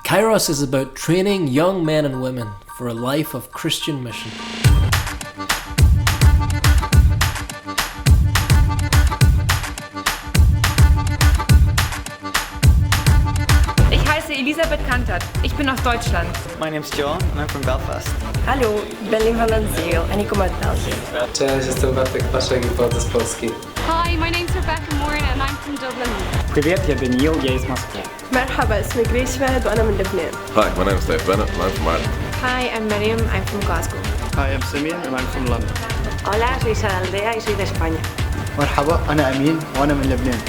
Kairos is about training young men and women for a life of Christian mission. Ich heiße Elisabeth Kantert. Ich bin aus Deutschland. My name's John and I'm from Belfast. Hallo, ben Hollandsdeel en ik kom uit België. Cześć, jestem Bartek Paszek i pochodzę z Polski. Hi, my name's Rebecca Moore and I'm from Dublin. Привет, я Даниил, я из Москвы. مرحبا اسمي جريس فهد وأنا من لبنان. Hi, my name is Dave Bennett and I'm from Ireland. Hi, I'm Miriam, I'm from Glasgow. Hi, I'm Simeon and I'm from London. Hola, soy Sara Aldea y soy de España. مرحبا أنا أمين وأنا من لبنان.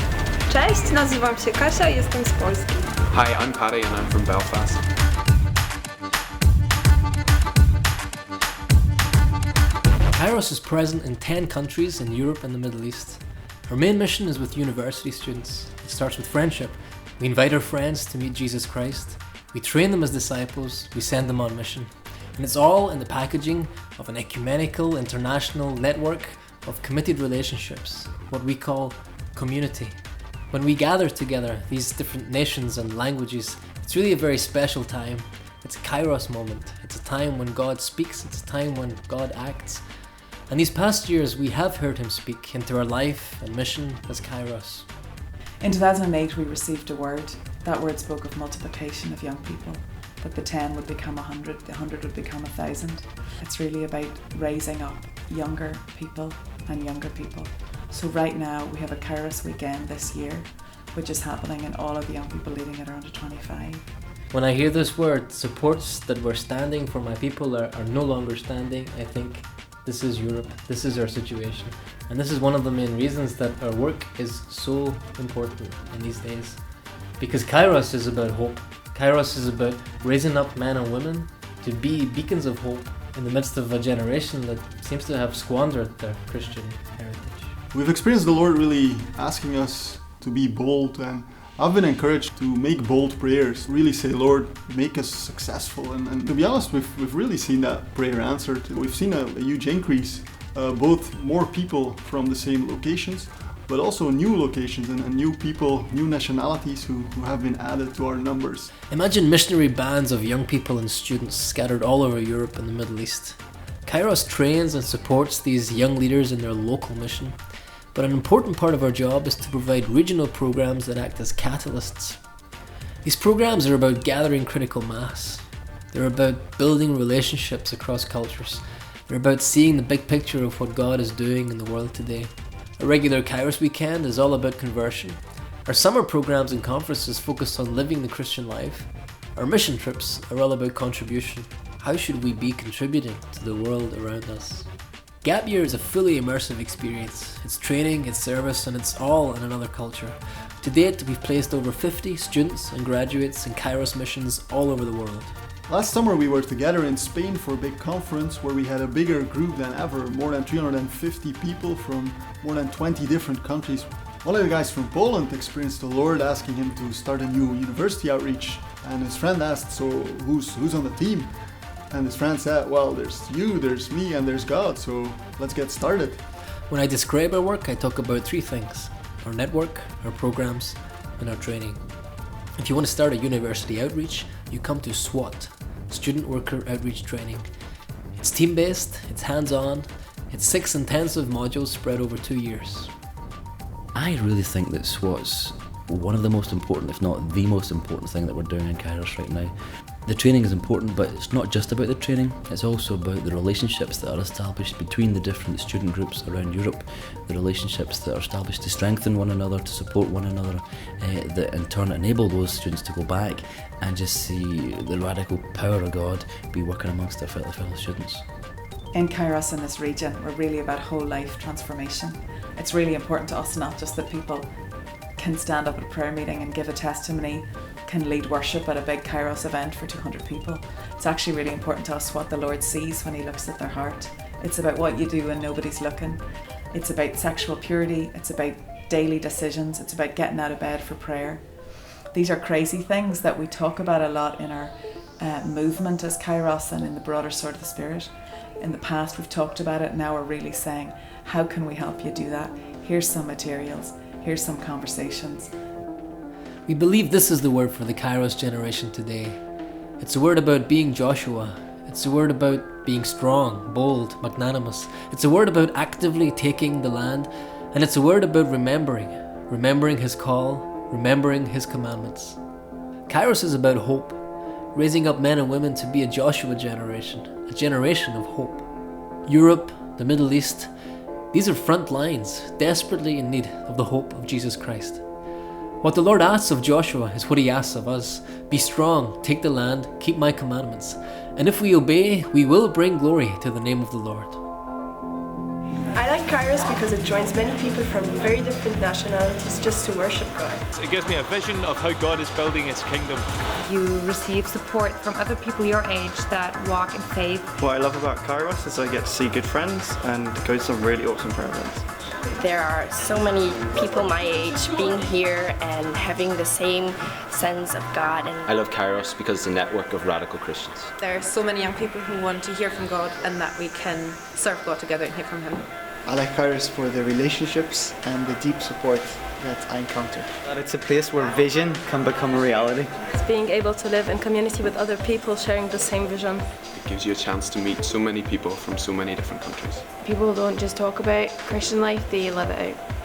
Cześć, nazywam się Kasia i jestem z Polski. Hi, I'm Paddy and I'm from Belfast. Kairos is present in 10 countries in Europe and the Middle East. Our main mission is with university students. It starts with friendship. We invite our friends to meet Jesus Christ. We train them as disciples. We send them on mission. And it's all in the packaging of an ecumenical, international network of committed relationships, what we call community. When we gather together, these different nations and languages, it's really a very special time. It's a Kairos moment. It's a time when God speaks. It's a time when God acts. And these past years, we have heard him speak into our life and mission as Kairos. In 2008, we received a word. That word spoke of multiplication of young people, that the 10 would become 100, the 100 would become 1,000. It's really about raising up younger people and younger people. So right now, we have a Kairos weekend this year, which is happening, and all of the young people leading it are under 25. When I hear this word, supports that we're standing for my people are no longer standing, I think this is Europe, this is our situation. And this is one of the main reasons that our work is so important in these days. Because Kairos is about hope. Kairos is about raising up men and women to be beacons of hope in the midst of a generation that seems to have squandered their Christian heritage. We've experienced the Lord really asking us to be bold, and I've been encouraged to make bold prayers, really say, Lord, make us successful. And to be honest, we've really seen that prayer answered. We've seen a huge increase, both more people from the same locations, but also new locations and new people, new nationalities who have been added to our numbers. Imagine missionary bands of young people and students scattered all over Europe and the Middle East. Kairos trains and supports these young leaders in their local mission. But an important part of our job is to provide regional programs that act as catalysts. These programs are about gathering critical mass. They're about building relationships across cultures. They're about seeing the big picture of what God is doing in the world today. A regular Kairos weekend is all about conversion. Our summer programs and conferences focus on living the Christian life. Our mission trips are all about contribution. How should we be contributing to the world around us? Gap Year is a fully immersive experience. It's training, it's service, and it's all in another culture. To date, we've placed over 50 students and graduates in Kairos missions all over the world. Last summer we were together in Spain for a big conference where we had a bigger group than ever, more than 350 people from more than 20 different countries. One of the guys from Poland experienced the Lord asking him to start a new university outreach, and his friend asked, so who's on the team? And his friend said, well, there's you, there's me, and there's God, so let's get started. When I describe our work, I talk about three things: our network, our programs, and our training. If you want to start a university outreach, you come to SWAT, Student Worker Outreach Training. It's team-based, it's hands-on, it's 6 intensive modules spread over 2 years. I really think that SWAT's one of the most important, if not the most important thing that we're doing in Kairos right now. The training is important, but it's not just about the training, it's also about the relationships that are established between the different student groups around Europe, the relationships that are established to strengthen one another, to support one another, that in turn enable those students to go back and just see the radical power of God be working amongst their fellow students. In Kairos in this region, we're really about whole life transformation. It's really important to us not just that people can stand up at a prayer meeting and give a testimony, can lead worship at a big Kairos event for 200 people. It's actually really important to us what the Lord sees when he looks at their heart. It's about what you do when nobody's looking. It's about sexual purity. It's about daily decisions. It's about getting out of bed for prayer. These are crazy things that we talk about a lot in our movement as Kairos and in the broader sort of the spirit. In the past we've talked about it, now we're really saying, how can we help you do that? Here's some materials, here's some conversations. We believe this is the word for the Kairos generation today. It's a word about being Joshua. It's a word about being strong, bold, magnanimous. It's a word about actively taking the land. And it's a word about remembering his call, remembering his commandments. Kairos is about hope, raising up men and women to be a Joshua generation, a generation of hope. Europe, the Middle East, these are front lines, desperately in need of the hope of Jesus Christ. What the Lord asks of Joshua is what he asks of us. Be strong, take the land, keep my commandments. And if we obey, we will bring glory to the name of the Lord. I like Kairos because it joins many people from very different nationalities just to worship God. It gives me a vision of how God is building his kingdom. You receive support from other people your age that walk in faith. What I love about Kairos is I get to see good friends and go to some really awesome prayer events. There are so many people my age being here and having the same sense of God. And I love Kairos because it's a network of radical Christians. There are so many young people who want to hear from God and that we can serve God together and hear from Him. I like Kairos for the relationships and the deep support that I encounter. That it's a place where vision can become a reality. It's being able to live in community with other people sharing the same vision. It gives you a chance to meet so many people from so many different countries. People don't just talk about Christian life, they live it out.